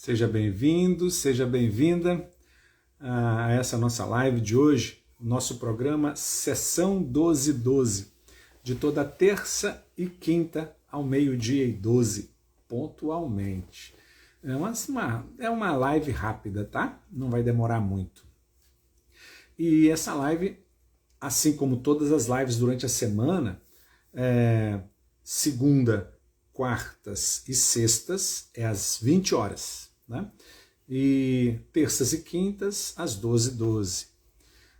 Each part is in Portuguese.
Seja bem-vindo, seja bem-vinda a essa nossa live de hoje, o nosso programa Sessão 1212, de toda terça e quinta ao 12h12, pontualmente. É uma live rápida, tá? Não vai demorar muito. E essa live, assim como todas as lives durante a semana, segunda, quartas e sextas é às 20 horas, né? E terças e quintas às 12h12.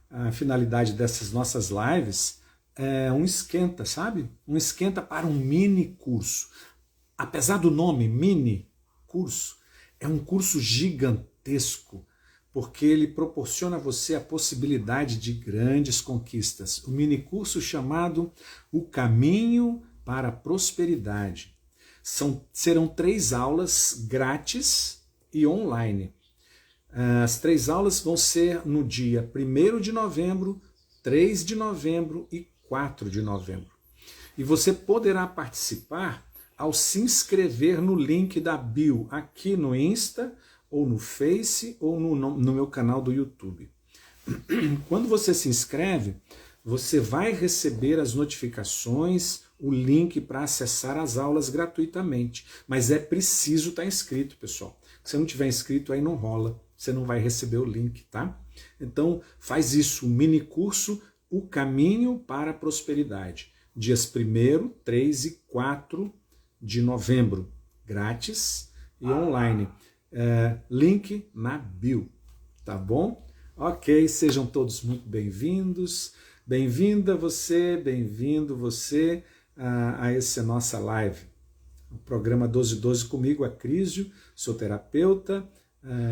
A finalidade dessas nossas lives é um esquenta, sabe? Um esquenta para um mini curso. Apesar do nome mini curso, é um curso gigantesco, porque ele proporciona a você a possibilidade de grandes conquistas. O mini curso chamado O Caminho para a Prosperidade. Serão 3 aulas grátis e online. As 3 aulas vão ser no dia 1º de novembro, 3 de novembro e 4 de novembro. E você poderá participar ao se inscrever no link da bio, aqui no Insta, ou no Face, ou no meu canal do YouTube. Quando você se inscreve, você vai receber as notificações, o link para acessar as aulas gratuitamente. Mas é preciso estar inscrito, pessoal. Se você não tiver inscrito, aí não rola. Você não vai receber o link, tá? Então, faz isso, o mini curso O Caminho para a Prosperidade. Dias 1º, 3 e 4 de novembro. Grátis e online. Link na bio, tá bom? Ok, sejam todos muito bem-vindos. Bem-vinda você, bem-vindo você a essa nossa live. O programa 1212 comigo, Acrísio, sou terapeuta,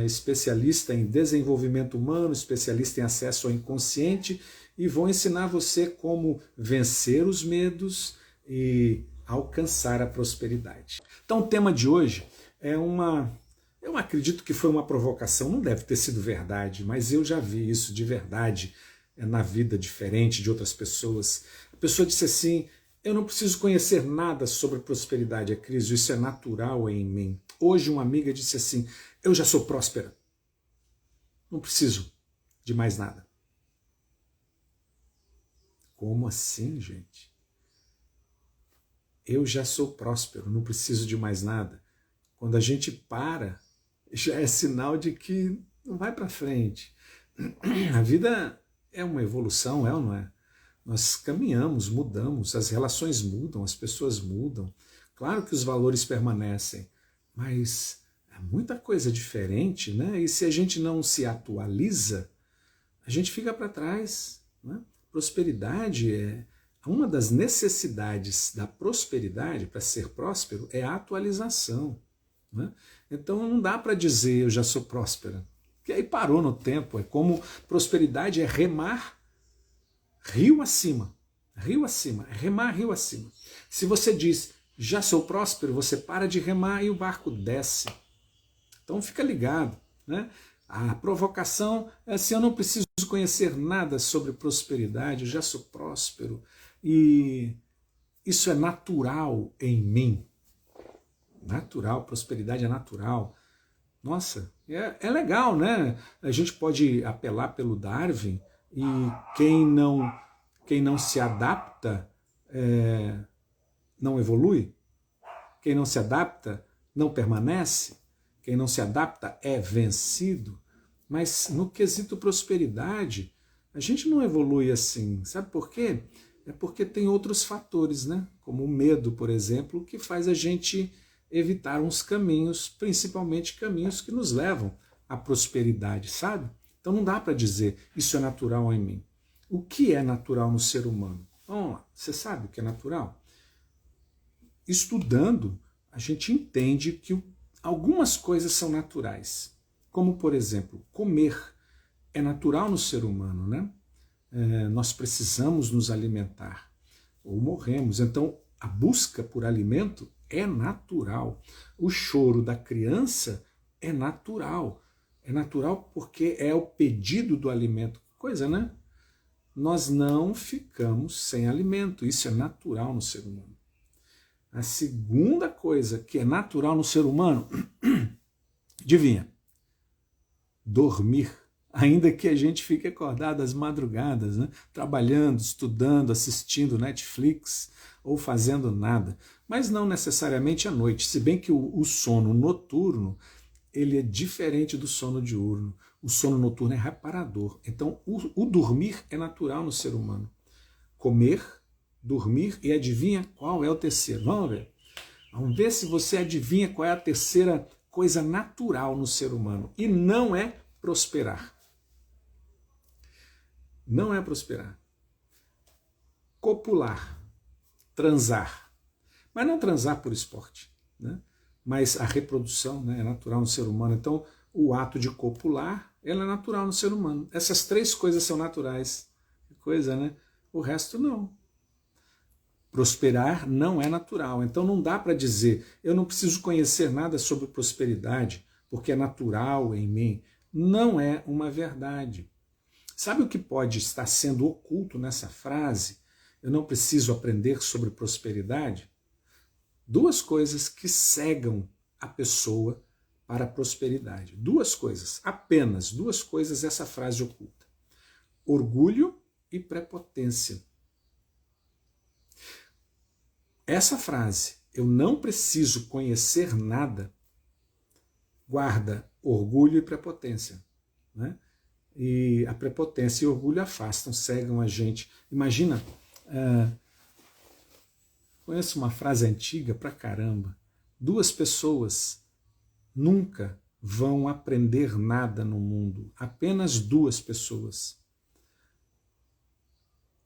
especialista em desenvolvimento humano, especialista em acesso ao inconsciente e vou ensinar você como vencer os medos e alcançar a prosperidade. Então o tema de hoje eu acredito que foi uma provocação, não deve ter sido verdade, mas eu já vi isso de verdade na vida diferente de outras pessoas. A pessoa disse assim: eu não preciso conhecer nada sobre prosperidade, Acrísio, isso é natural em mim. Hoje uma amiga disse assim: eu já sou próspera, não preciso de mais nada. Como assim, gente? Eu já sou próspero, não preciso de mais nada. Quando a gente para, já é sinal de que não vai para frente. A vida é uma evolução, é ou não é? Nós caminhamos, mudamos, as relações mudam, as pessoas mudam. Claro que os valores permanecem, mas é muita coisa diferente, né? E se a gente não se atualiza, a gente fica para trás, né? Prosperidade é uma das necessidades da prosperidade para ser próspero é a atualização, né? Então não dá para dizer eu já sou próspera, que aí parou no tempo. É como prosperidade é remar rio acima, é remar rio acima. Se você diz já sou próspero, você para de remar e o barco desce. Então fica ligado, né? A provocação é assim: eu não preciso conhecer nada sobre prosperidade, eu já sou próspero e isso é natural em mim. Natural, prosperidade é natural. Nossa, é legal, né? A gente pode apelar pelo Darwin e quem não se adapta não evolui, quem não se adapta não permanece, quem não se adapta é vencido. Mas no quesito prosperidade, a gente não evolui assim. Sabe por quê? É porque tem outros fatores, né? Como o medo, por exemplo, que faz a gente evitar uns caminhos, principalmente caminhos que nos levam à prosperidade, sabe? Então não dá para dizer isso é natural em mim. O que é natural no ser humano? Vamos lá, você sabe o que é natural? Estudando, a gente entende que algumas coisas são naturais, como, por exemplo, comer é natural no ser humano, né? Nós precisamos nos alimentar ou morremos, então a busca por alimento é natural. O choro da criança é natural. É natural porque é o pedido do alimento. Coisa, né? Nós não ficamos sem alimento. Isso é natural no ser humano. A segunda coisa que é natural no ser humano, Adivinha? Dormir. Ainda que a gente fique acordado às madrugadas, né? Trabalhando, estudando, assistindo Netflix ou fazendo nada. Mas não necessariamente à noite, se bem que o sono noturno ele é diferente do sono diurno. O sono noturno é reparador. Então, o dormir é natural no ser humano. Comer, dormir e adivinha qual é o terceiro? Vamos ver? Vamos ver se você adivinha qual é a terceira coisa natural no ser humano. E não é prosperar. Não é prosperar. Copular, transar. Mas não transar por esporte, né? Mas a reprodução, né, é natural no ser humano. Então, o ato de copular, ela é natural no ser humano. Essas três coisas são naturais. Que coisa, né? O resto não. Prosperar não é natural. Então não dá para dizer, eu não preciso conhecer nada sobre prosperidade, porque é natural em mim. Não é uma verdade. Sabe o que pode estar sendo oculto nessa frase? Eu não preciso aprender sobre prosperidade? Duas coisas que cegam a pessoa para a prosperidade. Duas coisas, apenas duas coisas essa frase oculta. Orgulho e prepotência. Essa frase, eu não preciso conhecer nada, guarda orgulho e prepotência, né? E a prepotência e o orgulho afastam, cegam a gente. Imagina, conheço uma frase antiga pra caramba, duas pessoas nunca vão aprender nada no mundo, apenas duas pessoas.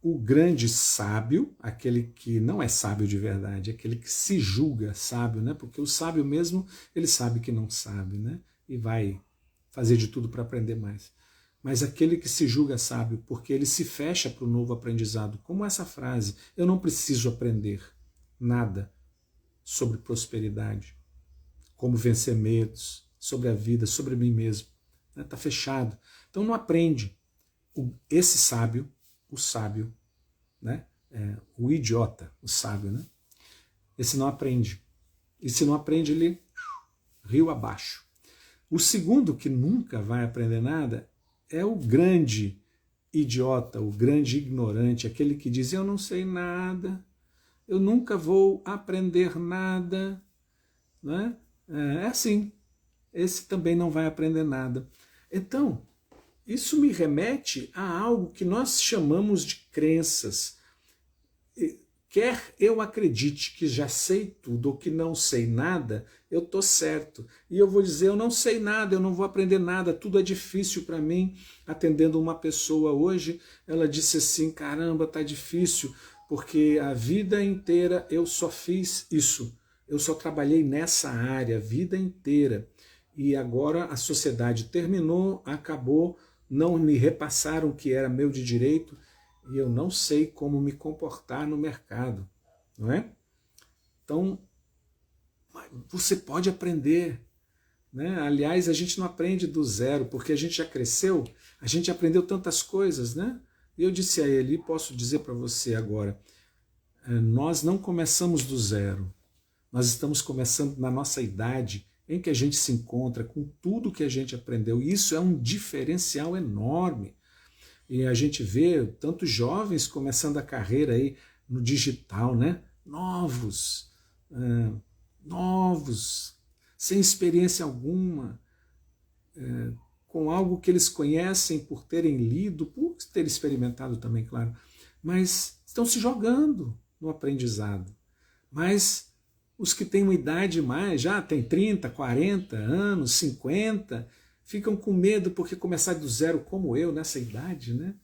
O grande sábio, aquele que não é sábio de verdade, aquele que se julga sábio, né? Porque o sábio mesmo, ele sabe que não sabe, né? E vai fazer de tudo para aprender mais. Mas aquele que se julga sábio, porque ele se fecha para o novo aprendizado, como essa frase, eu não preciso aprender nada sobre prosperidade, como vencer medos, sobre a vida, sobre mim mesmo. Está fechado. Então não aprende. Esse sábio, o sábio, né? O idiota, o sábio, né? Esse não aprende. E se não aprende, ele rio abaixo. O segundo, que nunca vai aprender nada, é o grande idiota, o grande ignorante, aquele que diz, eu não sei nada, eu nunca vou aprender nada. Né? É assim, esse também não vai aprender nada. Então, isso me remete a algo que nós chamamos de crenças. Quer eu acredite que já sei tudo ou que não sei nada, eu estou certo. E eu vou dizer, eu não sei nada, eu não vou aprender nada, tudo é difícil para mim. Atendendo uma pessoa hoje, ela disse assim, caramba, tá difícil, porque a vida inteira eu só fiz isso. Eu só trabalhei nessa área a vida inteira. E agora a sociedade terminou, acabou, não me repassaram o que era meu de direito, e eu não sei como me comportar no mercado, não é? Então, você pode aprender, né? Aliás, a gente não aprende do zero, porque a gente já cresceu, a gente aprendeu tantas coisas, né? E eu disse a ele, e posso dizer para você agora, nós não começamos do zero, nós estamos começando na nossa idade, em que a gente se encontra com tudo que a gente aprendeu, e isso é um diferencial enorme. E a gente vê tantos jovens começando a carreira aí no digital, né? Novos, sem experiência alguma, com algo que eles conhecem por terem lido, por ter experimentado também, claro, mas estão se jogando no aprendizado. Mas os que têm uma idade mais, já tem 30, 40 anos, 50, ficam com medo porque começar do zero como eu, nessa idade, né?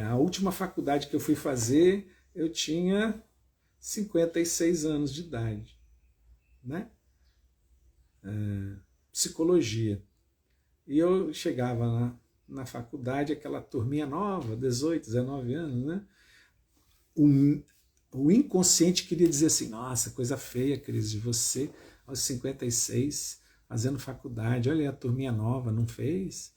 A última faculdade que eu fui fazer, eu tinha 56 anos de idade, né? Psicologia. E eu chegava na faculdade, aquela turminha nova, 18, 19 anos, né? O inconsciente queria dizer assim, nossa, coisa feia, Cris, de você aos 56, fazendo faculdade, olha a turminha nova, não fez?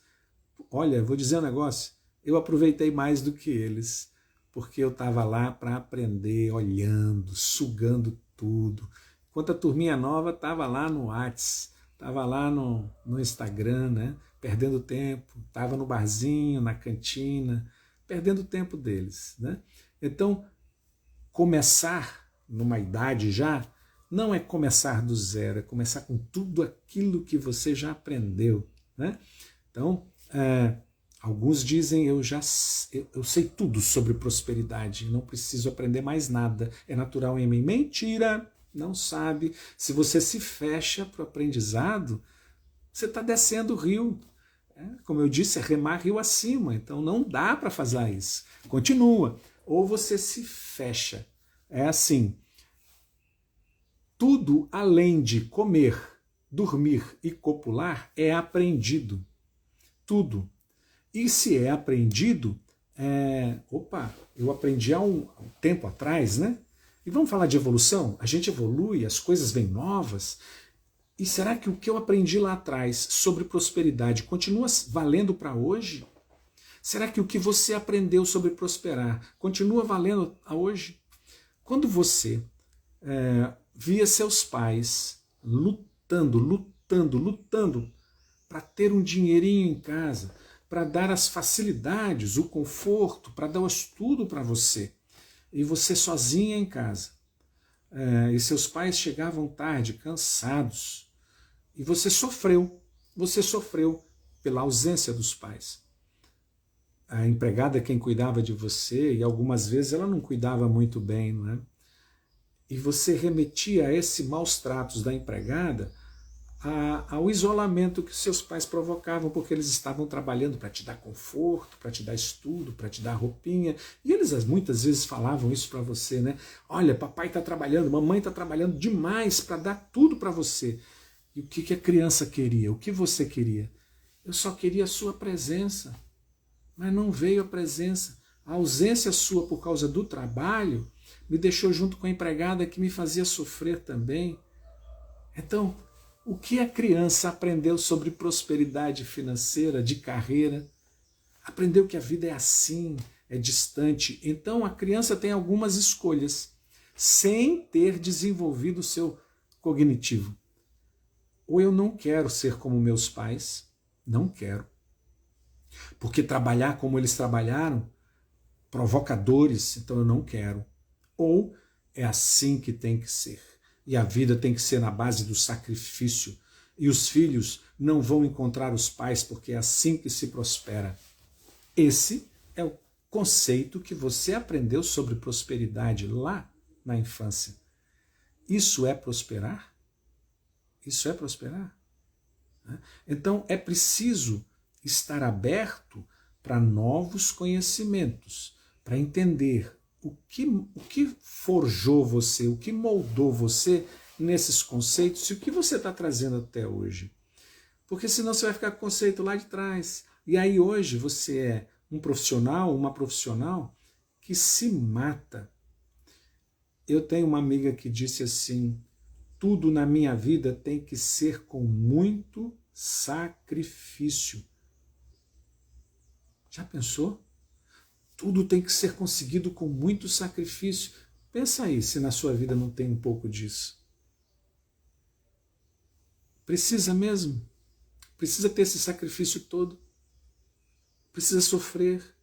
Olha, vou dizer um negócio, eu aproveitei mais do que eles, porque eu estava lá para aprender, olhando, sugando tudo, enquanto a turminha nova estava lá no Whats, estava lá no Instagram, né? Perdendo tempo, estava no barzinho, na cantina, perdendo o tempo deles, né? Então, começar numa idade já não é começar do zero, é começar com tudo aquilo que você já aprendeu, né? Então, alguns dizem eu sei tudo sobre prosperidade, não preciso aprender mais nada, é natural em mim. Mentira, não sabe. Se você se fecha para o aprendizado, você está descendo o rio. Como eu disse, é remar rio acima, então não dá para fazer isso. Continua. Ou você se fecha. É assim, tudo além de comer, dormir e copular é aprendido. Tudo. E se é aprendido, eu aprendi há um tempo atrás, né? E vamos falar de evolução? A gente evolui, as coisas vêm novas. E será que o que eu aprendi lá atrás sobre prosperidade continua valendo para hoje? Será que o que você aprendeu sobre prosperar continua valendo a hoje? Quando você via seus pais lutando para ter um dinheirinho em casa, para dar as facilidades, o conforto, para dar o estudo para você, e você sozinha em casa, e seus pais chegavam tarde, cansados, e você sofreu pela ausência dos pais. A empregada quem cuidava de você, e algumas vezes ela não cuidava muito bem, não é? E você remetia a esses maus tratos da empregada ao isolamento que seus pais provocavam, porque eles estavam trabalhando para te dar conforto, para te dar estudo, para te dar roupinha. E eles muitas vezes falavam isso para você, né? Olha, papai está trabalhando, mamãe está trabalhando demais para dar tudo para você. E o que a criança queria? O que você queria? Eu só queria a sua presença. Mas não veio a presença. A ausência sua por causa do trabalho me deixou junto com a empregada que me fazia sofrer também. Então, o que a criança aprendeu sobre prosperidade financeira, de carreira? Aprendeu que a vida é assim, é distante. Então, a criança tem algumas escolhas, sem ter desenvolvido o seu cognitivo. Ou eu não quero ser como meus pais, não quero. Porque trabalhar como eles trabalharam provoca dores, então eu não quero. Ou é assim que tem que ser. E a vida tem que ser na base do sacrifício. E os filhos não vão encontrar os pais porque é assim que se prospera. Esse é o conceito que você aprendeu sobre prosperidade lá na infância. Isso é prosperar? Isso é prosperar? Então é preciso estar aberto para novos conhecimentos, para entender o que forjou você, o que moldou você nesses conceitos e o que você está trazendo até hoje. Porque senão você vai ficar com o conceito lá de trás. E aí hoje você é um profissional, uma profissional que se mata. Eu tenho uma amiga que disse assim, tudo na minha vida tem que ser com muito sacrifício. Já pensou? Tudo tem que ser conseguido com muito sacrifício. Pensa aí se na sua vida não tem um pouco disso. Precisa mesmo? Precisa ter esse sacrifício todo? Precisa sofrer?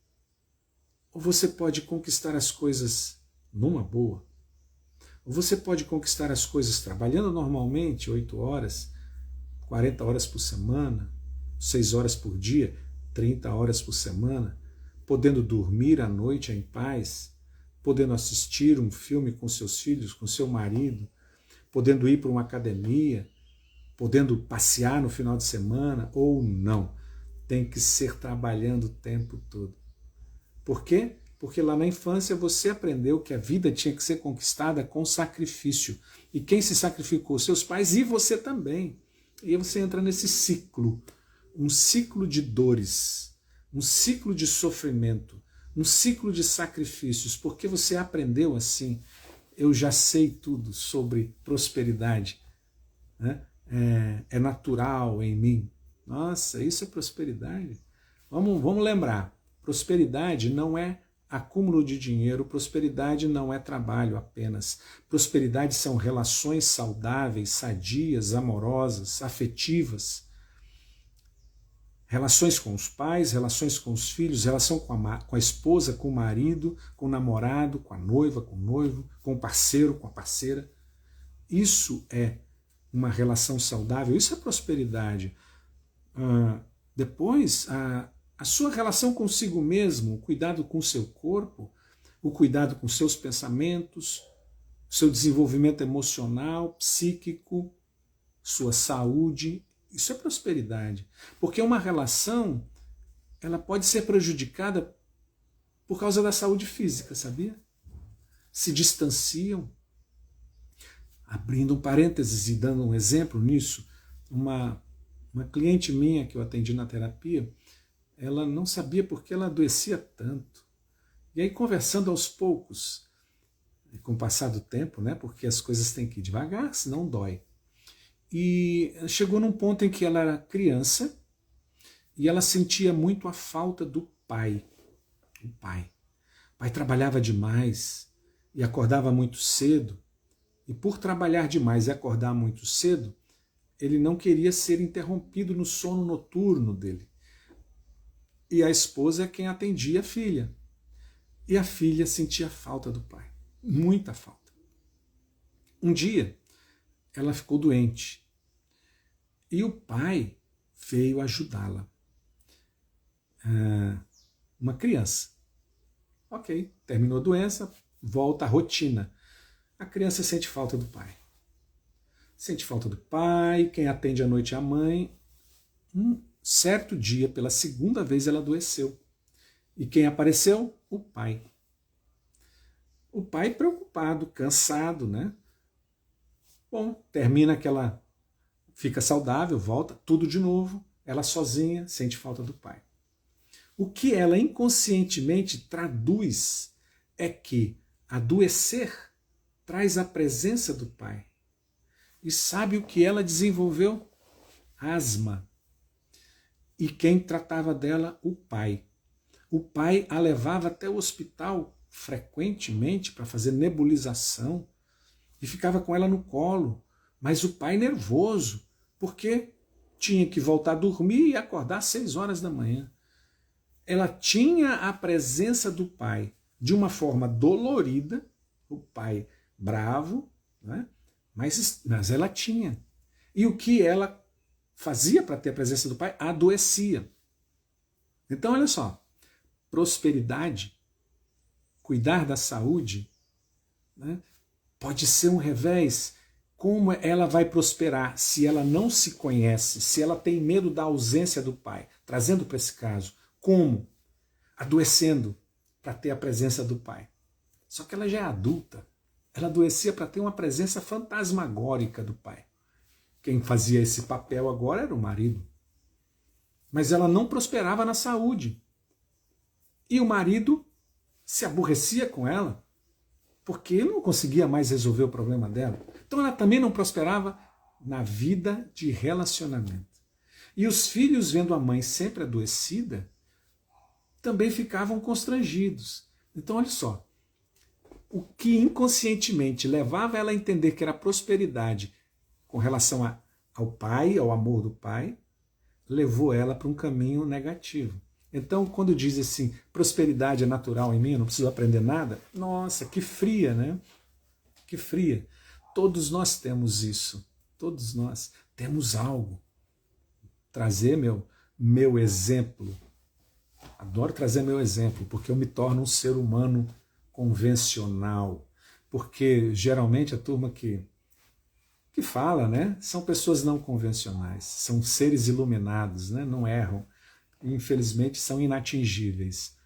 Ou você pode conquistar as coisas numa boa? Ou você pode conquistar as coisas trabalhando normalmente, 8 horas, 40 horas por semana, 6 horas por dia, 30 horas por semana, podendo dormir à noite em paz, podendo assistir um filme com seus filhos, com seu marido, podendo ir para uma academia, podendo passear no final de semana, ou não. Tem que ser trabalhando o tempo todo. Por quê? Porque lá na infância você aprendeu que a vida tinha que ser conquistada com sacrifício. E quem se sacrificou? Seus pais e você também. E aí você entra nesse ciclo, um ciclo de dores, um ciclo de sofrimento, um ciclo de sacrifícios, porque você aprendeu assim, eu já sei tudo sobre prosperidade, né? É natural em mim. Nossa, isso é prosperidade. Vamos lembrar, prosperidade não é acúmulo de dinheiro. Prosperidade não é trabalho apenas. Prosperidade são relações saudáveis, sadias, amorosas, afetivas. Relações com os pais, relações com os filhos, relação com a esposa, com o marido, com o namorado, com a noiva, com o noivo, com o parceiro, com a parceira. Isso é uma relação saudável, isso é prosperidade. Depois, a sua relação consigo mesmo, o cuidado com o seu corpo, o cuidado com seus pensamentos, seu desenvolvimento emocional, psíquico, sua saúde, isso é prosperidade. Porque uma relação, ela pode ser prejudicada por causa da saúde física, sabia? Se distanciam. Abrindo um parênteses e dando um exemplo nisso, uma cliente minha que eu atendi na terapia, ela não sabia por que ela adoecia tanto. E aí, conversando aos poucos, com o passar do tempo, né, porque as coisas têm que ir devagar, senão dói. E chegou num ponto em que ela era criança e ela sentia muito a falta do pai. O pai. O pai trabalhava demais e acordava muito cedo. E por trabalhar demais e acordar muito cedo, ele não queria ser interrompido no sono noturno dele. E a esposa é quem atendia a filha. E a filha sentia falta do pai. Muita falta. Um dia, ela ficou doente. E o pai veio ajudá-la. Uma criança. Ok, terminou a doença, volta à rotina. A criança sente falta do pai. Sente falta do pai, quem atende à noite é a mãe. Um certo dia, pela segunda vez, ela adoeceu. E quem apareceu? O pai. O pai preocupado, cansado, né? Bom, termina aquela... Fica saudável, volta, tudo de novo. Ela sozinha sente falta do pai. O que ela inconscientemente traduz é que adoecer traz a presença do pai. E sabe o que ela desenvolveu? Asma. E quem tratava dela? O pai. O pai a levava até o hospital frequentemente para fazer nebulização e ficava com ela no colo. Mas o pai nervoso, porque tinha que voltar a dormir e acordar às 6 horas da manhã. Ela tinha a presença do pai de uma forma dolorida, o pai bravo, né? mas ela tinha. E o que ela fazia para ter a presença do pai? Adoecia. Então, olha só, prosperidade, cuidar da saúde, né? Pode ser um revés. Como ela vai prosperar se ela não se conhece, se ela tem medo da ausência do pai? Trazendo para esse caso, como? Adoecendo para ter a presença do pai. Só que ela já é adulta. Ela adoecia para ter uma presença fantasmagórica do pai. Quem fazia esse papel agora era o marido. Mas ela não prosperava na saúde. E o marido se aborrecia com ela, porque ele não conseguia mais resolver o problema dela. Então ela também não prosperava na vida de relacionamento. E os filhos, vendo a mãe sempre adoecida, também ficavam constrangidos. Então olha só, o que inconscientemente levava ela a entender que era prosperidade com relação ao pai, ao amor do pai, levou ela para um caminho negativo. Então, quando diz assim, prosperidade é natural em mim, eu não preciso aprender nada, nossa, que fria, né? Que fria. Todos nós temos isso. Todos nós temos algo. Trazer meu exemplo. Adoro trazer meu exemplo, porque eu me torno um ser humano convencional. Porque, geralmente, a turma que fala, né? São pessoas não convencionais. São seres iluminados, né? Não erram. Infelizmente são inatingíveis.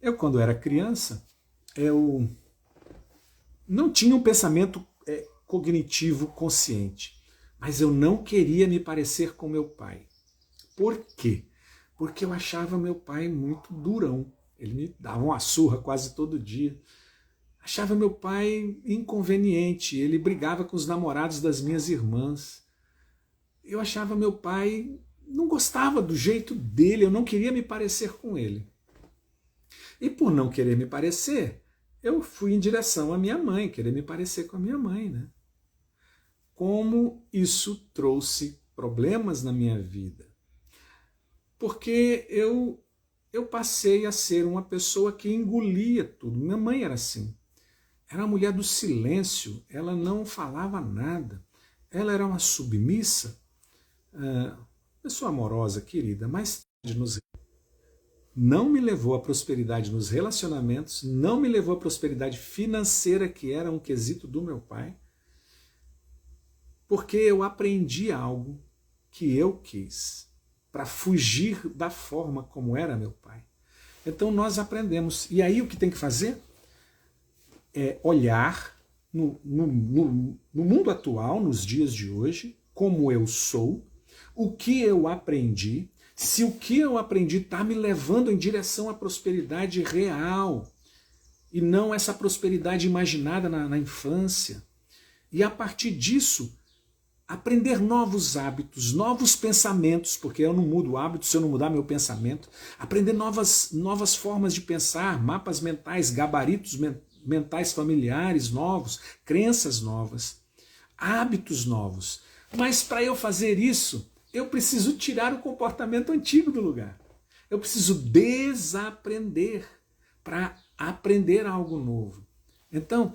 Eu quando era criança, eu não tinha um pensamento cognitivo consciente, mas eu não queria me parecer com meu pai. Por quê? Porque eu achava meu pai muito durão. Ele me dava uma surra quase todo dia. Achava meu pai inconveniente, ele brigava com os namorados das minhas irmãs. Eu achava meu pai... não gostava do jeito dele, eu não queria me parecer com ele. E por não querer me parecer, eu fui em direção à minha mãe, querer me parecer com a minha mãe, né? Como isso trouxe problemas na minha vida. Porque eu passei a ser uma pessoa que engolia tudo. Minha mãe era assim. Era uma mulher do silêncio, ela não falava nada. Ela era uma submissa, pessoa amorosa, querida, mas não me levou à prosperidade nos relacionamentos, não me levou à prosperidade financeira, que era um quesito do meu pai, porque eu aprendi algo que eu quis, para fugir da forma como era meu pai. Então nós aprendemos. E aí o que tem que fazer? É olhar no mundo atual, nos dias de hoje, como eu sou, o que eu aprendi, se o que eu aprendi está me levando em direção à prosperidade real, e não essa prosperidade imaginada na infância. E a partir disso, aprender novos hábitos, novos pensamentos, porque eu não mudo o hábito se eu não mudar meu pensamento, aprender novas formas de pensar, mapas mentais, gabaritos mentais familiares novos, crenças novas, hábitos novos. Mas para eu fazer isso, eu preciso tirar o comportamento antigo do lugar. Eu preciso desaprender para aprender algo novo. Então,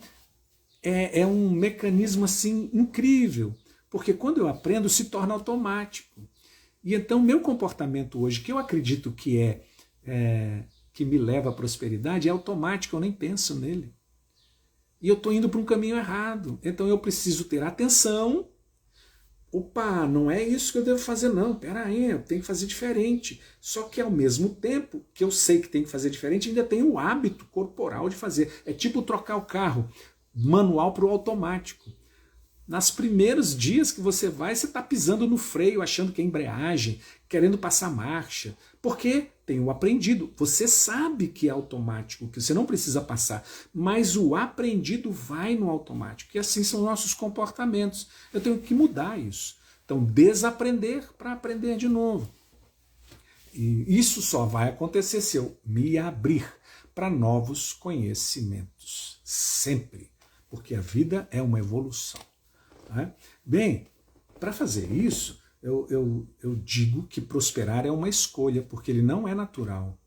é um mecanismo assim incrível, porque quando eu aprendo se torna automático. E então meu comportamento hoje, que eu acredito que que me leva à prosperidade, é automático, eu nem penso nele. E eu estou indo para um caminho errado. Então eu preciso ter atenção. Opa, não é isso que eu devo fazer não, peraí, eu tenho que fazer diferente. Só que ao mesmo tempo que eu sei que tem que fazer diferente, ainda tenho o hábito corporal de fazer. É tipo trocar o carro manual para o automático. Nos primeiros dias que você vai, você está pisando no freio, achando que é embreagem, querendo passar marcha. Porque tem o aprendido. Você sabe que é automático, que você não precisa passar. Mas o aprendido vai no automático. E assim são nossos comportamentos. Eu tenho que mudar isso. Então, desaprender para aprender de novo. E isso só vai acontecer se eu me abrir para novos conhecimentos. Sempre. Porque a vida é uma evolução. Bem, para fazer isso, eu digo que prosperar é uma escolha, porque ele não é natural.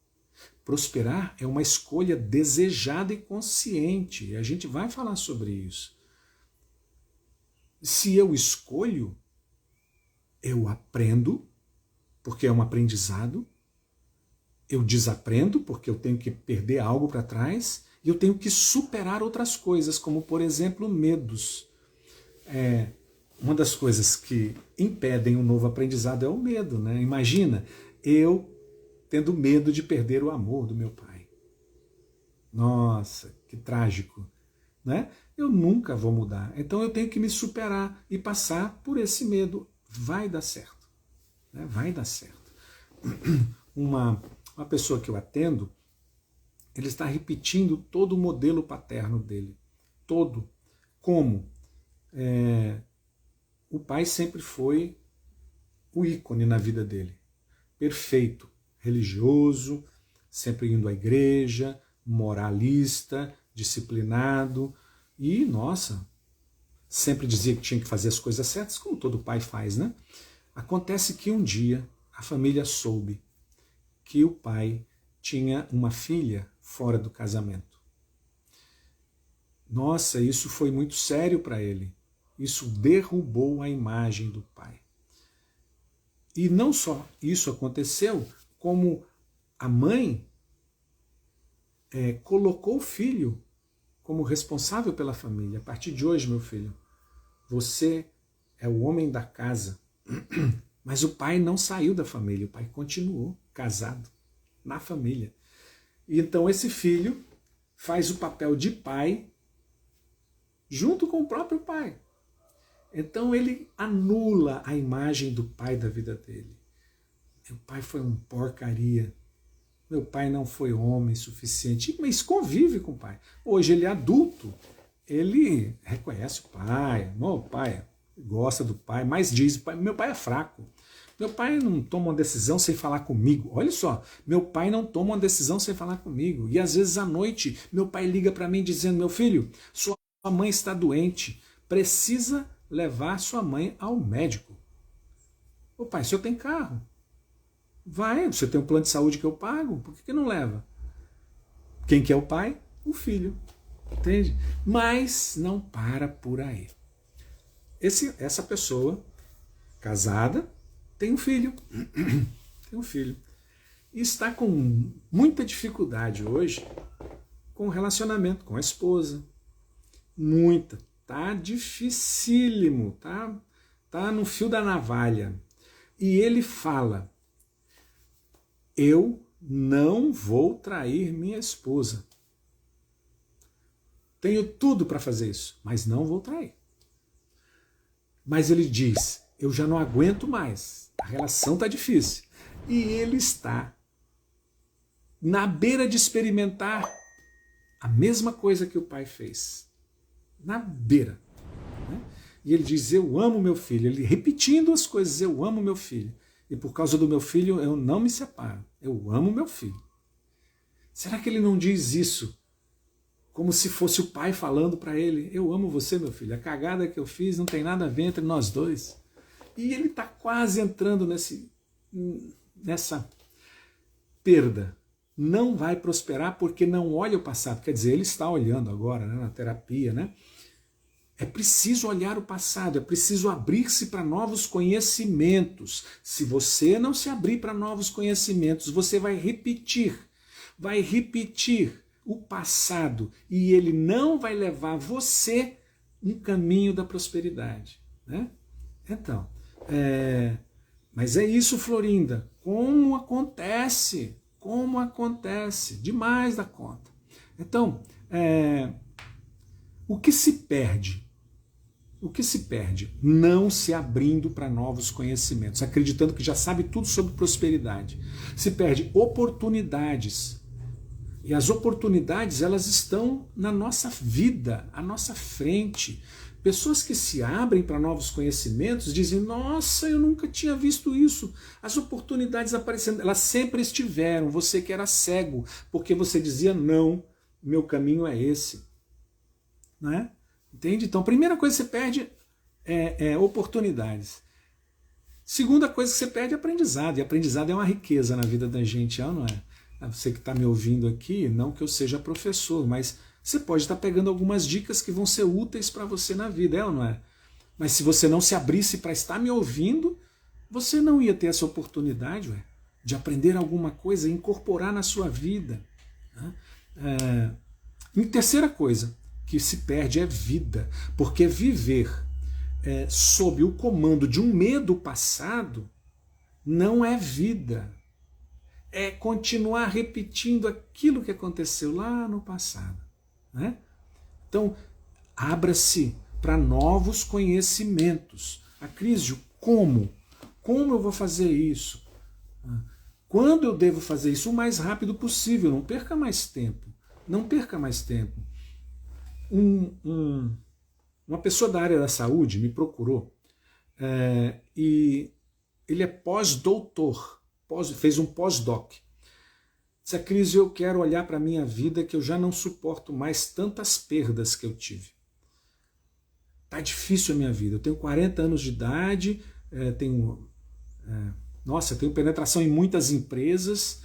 Prosperar é uma escolha desejada e consciente, e a gente vai falar sobre isso. Se eu escolho, eu aprendo, porque é um aprendizado, eu desaprendo, porque eu tenho que perder algo para trás, e eu tenho que superar outras coisas, como, por exemplo, medos. Uma das coisas que impedem um novo aprendizado é o medo, né? Imagina eu tendo medo de perder o amor do meu pai. Nossa, que trágico, né? Eu nunca vou mudar, então eu tenho que me superar e passar por esse medo. Vai dar certo, né? Vai dar certo. Uma pessoa que eu atendo, ele está repetindo todo o modelo paterno dele, todo. Como? O pai sempre foi o ícone na vida dele. Perfeito, religioso, sempre indo à igreja, moralista, disciplinado e, nossa, sempre dizia que tinha que fazer as coisas certas, como todo pai faz, né? Acontece que um dia a família soube que o pai tinha uma filha fora do casamento. Nossa, isso foi muito sério para ele. Isso derrubou a imagem do pai. E não só isso aconteceu, como a mãe colocou o filho como responsável pela família. A partir de hoje, meu filho, você é o homem da casa. Mas o pai não saiu da família, o pai continuou casado na família. E então esse filho faz o papel de pai junto com o próprio pai. Então ele anula a imagem do pai da vida dele. Meu pai foi um porcaria. Meu pai não foi homem suficiente. Mas convive com o pai. Hoje ele é adulto. Ele reconhece o pai. O pai gosta do pai, mas diz, meu pai é fraco. Meu pai não toma uma decisão sem falar comigo. Olha só, meu pai não toma uma decisão sem falar comigo. E às vezes à noite, meu pai liga para mim dizendo: meu filho, sua mãe está doente, precisa levar sua mãe ao médico. Ô pai, o senhor tem carro? Vai, você tem um plano de saúde que eu pago, por que não leva? Quem que é o pai? O filho. Entende? Mas não para por aí. Essa pessoa, casada, tem um filho. Tem um filho. E está com muita dificuldade hoje com o relacionamento com a esposa. Muita. Tá dificílimo. Tá no fio da navalha. E ele fala: eu não vou trair minha esposa. Tenho tudo para fazer isso, mas não vou trair. Mas ele diz: eu já não aguento mais, a relação está difícil. E ele está na beira de experimentar a mesma coisa que o pai fez. Na beira. Né? E ele diz: eu amo meu filho. Ele repetindo as coisas: eu amo meu filho. E por causa do meu filho eu não me separo. Eu amo meu filho. Será que ele não diz isso como se fosse o pai falando para ele: eu amo você, meu filho, a cagada que eu fiz não tem nada a ver entre nós dois? E ele está quase entrando nessa perda. Não vai prosperar porque não olha o passado. Quer dizer, ele está olhando agora, né, na terapia, né? É preciso olhar o passado, é preciso abrir-se para novos conhecimentos. Se você não se abrir para novos conhecimentos, você vai repetir o passado e ele não vai levar você um caminho da prosperidade. Né? Então, mas é isso, Florinda. Como acontece? Como acontece? Demais da conta. Então, o que se perde? O que se perde? Não se abrindo para novos conhecimentos, acreditando que já sabe tudo sobre prosperidade. Se perde oportunidades. E as oportunidades, elas estão na nossa vida, à nossa frente. Pessoas que se abrem para novos conhecimentos dizem: nossa, eu nunca tinha visto isso. As oportunidades aparecendo, elas sempre estiveram. Você que era cego, porque você dizia: não, meu caminho é esse. Não é? Entende? Então, a primeira coisa que você perde é oportunidades. Segunda coisa que você perde é aprendizado. E aprendizado é uma riqueza na vida da gente, não é? Você que está me ouvindo aqui, não que eu seja professor, mas você pode estar pegando algumas dicas que vão ser úteis para você na vida, é ou não é? Mas se você não se abrisse para estar me ouvindo, você não ia ter essa oportunidade, de aprender alguma coisa e incorporar na sua vida. Né? E terceira coisa que se perde é vida, porque viver sob o comando de um medo passado não é vida. É continuar repetindo aquilo que aconteceu lá no passado. Né? Então, abra-se para novos conhecimentos. Acrísio, como? Como eu vou fazer isso? Quando eu devo fazer isso? O mais rápido possível. Não perca mais tempo. Não perca mais tempo. Uma pessoa da área da saúde me procurou e ele é pós-doutor. Fez um pós-doc. Disse: Cris, eu quero olhar para a minha vida que eu já não suporto mais tantas perdas que eu tive. Tá difícil a minha vida. Eu tenho 40 anos de idade, tenho penetração em muitas empresas,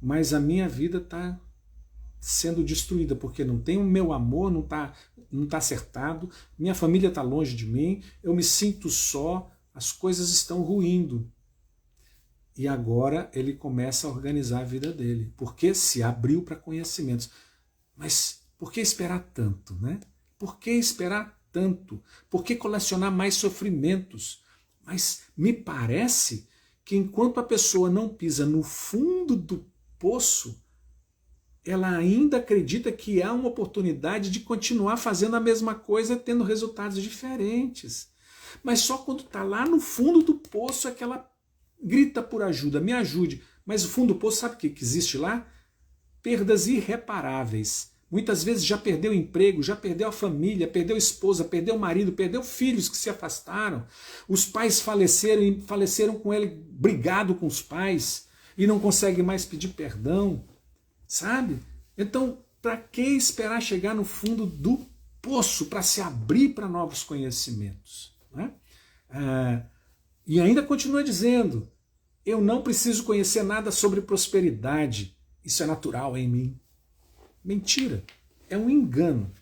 mas a minha vida está sendo destruída, porque não tem o meu amor, não tá acertado, minha família está longe de mim, eu me sinto só, as coisas estão ruindo. E agora ele começa a organizar a vida dele, porque se abriu para conhecimentos. Mas por que esperar tanto, né? Por que esperar tanto? Por que colecionar mais sofrimentos? Mas me parece que enquanto a pessoa não pisa no fundo do poço, ela ainda acredita que há uma oportunidade de continuar fazendo a mesma coisa, tendo resultados diferentes. Mas só quando está lá no fundo do poço é que ela grita por ajuda, me ajude. Mas o fundo do poço, sabe o que existe lá? Perdas irreparáveis. muitas vezes já perdeu o emprego, já perdeu a família, perdeu a esposa, perdeu o marido, perdeu filhos que se afastaram. Os pais faleceram e faleceram com ele brigado com os pais e não consegue mais pedir perdão, sabe? Então, para que esperar chegar no fundo do poço para se abrir para novos conhecimentos? Né? E ainda continua dizendo, eu não preciso conhecer nada sobre prosperidade, isso é natural em mim. Mentira, é um engano.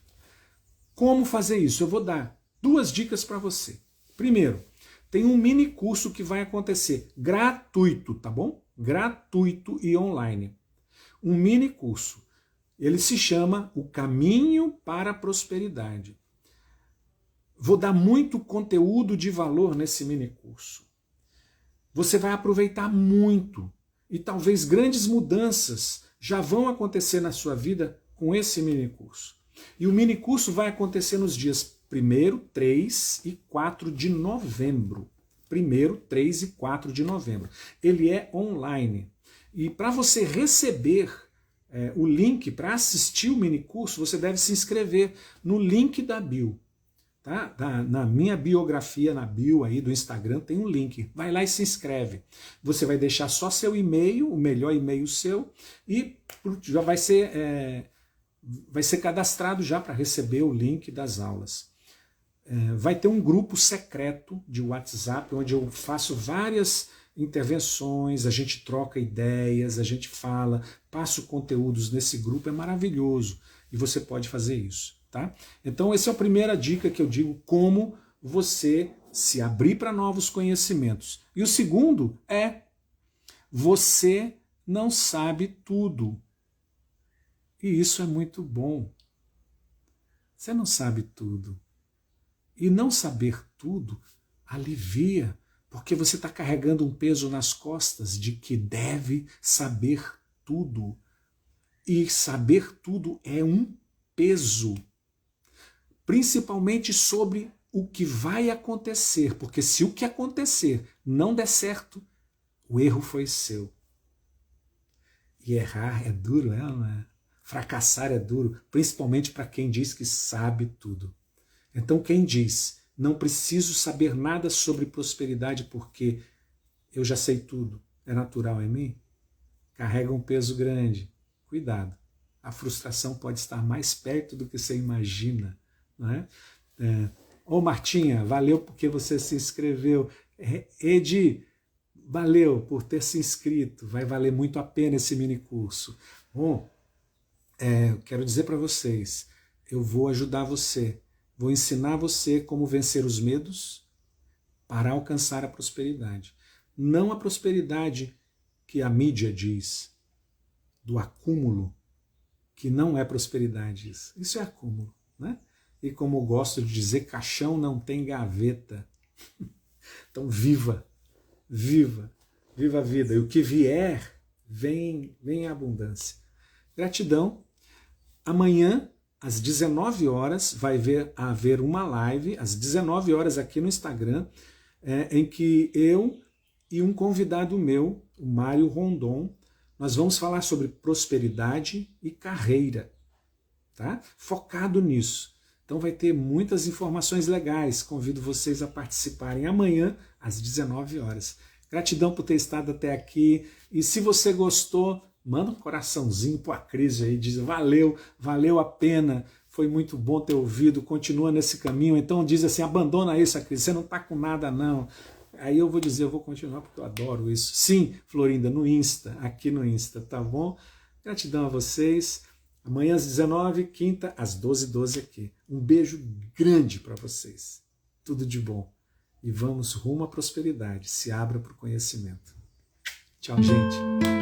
Como fazer isso? Eu vou dar 2 dicas para você. Primeiro, tem um mini curso que vai acontecer gratuito, tá bom? Gratuito e online. Um mini curso. Ele se chama O Caminho para a Prosperidade. Vou dar muito conteúdo de valor nesse mini curso. Você vai aproveitar muito e talvez grandes mudanças já vão acontecer na sua vida com esse mini curso. E o mini curso vai acontecer nos dias 1º, 3 e 4 de novembro. 1º, 3 e 4 de novembro. Ele é online. E para você receber o link para assistir o mini curso, você deve se inscrever no link da bio. Tá? Na minha biografia, na bio aí do Instagram, tem um link. Vai lá e se inscreve. Você vai deixar só seu e-mail, o melhor e-mail seu, e já vai ser cadastrado já para receber o link das aulas. Vai ter um grupo secreto de WhatsApp, onde eu faço várias intervenções, a gente troca ideias, a gente fala, passo conteúdos nesse grupo, é maravilhoso. E você pode fazer isso. Tá? Então essa é a primeira dica que eu digo, como você se abrir para novos conhecimentos. E o segundo é, você não sabe tudo. E isso é muito bom. Você não sabe tudo. E não saber tudo alivia, porque você está carregando um peso nas costas de que deve saber tudo. E saber tudo é um peso. Principalmente sobre o que vai acontecer, porque se o que acontecer não der certo, o erro foi seu. E errar é duro, não é? Fracassar é duro, principalmente para quem diz que sabe tudo. Então quem diz, não preciso saber nada sobre prosperidade porque eu já sei tudo, é natural em mim, carrega um peso grande. Cuidado, a frustração pode estar mais perto do que você imagina. Ô Martinha, valeu porque você se inscreveu. Edi, valeu por ter se inscrito, vai valer muito a pena esse mini curso. Bom, quero dizer para vocês, eu vou ajudar você, vou ensinar você como vencer os medos para alcançar a prosperidade. Não a prosperidade que a mídia diz, do acúmulo, que não é prosperidade isso é acúmulo, né? E como eu gosto de dizer, caixão não tem gaveta. Então viva, viva, viva a vida. E o que vier, vem em abundância. Gratidão. Amanhã, às 19 horas, vai haver uma live, às 19 horas aqui no Instagram, em que eu e um convidado meu, o Mário Rondon, nós vamos falar sobre prosperidade e carreira, tá? Focado nisso. Então vai ter muitas informações legais. Convido vocês a participarem amanhã, às 19 horas. Gratidão por ter estado até aqui. E se você gostou, manda um coraçãozinho para a Cris aí, diz valeu a pena, foi muito bom ter ouvido, continua nesse caminho. Então diz assim, abandona isso, Cris, você não está com nada não. Aí eu vou dizer, eu vou continuar porque eu adoro isso. Sim, Florinda, no Insta, aqui no Insta, tá bom? Gratidão a vocês. Amanhã às 19, quinta às 12h12 aqui. Um beijo grande para vocês. Tudo de bom. E vamos rumo à prosperidade. Se abra para o conhecimento. Tchau, gente.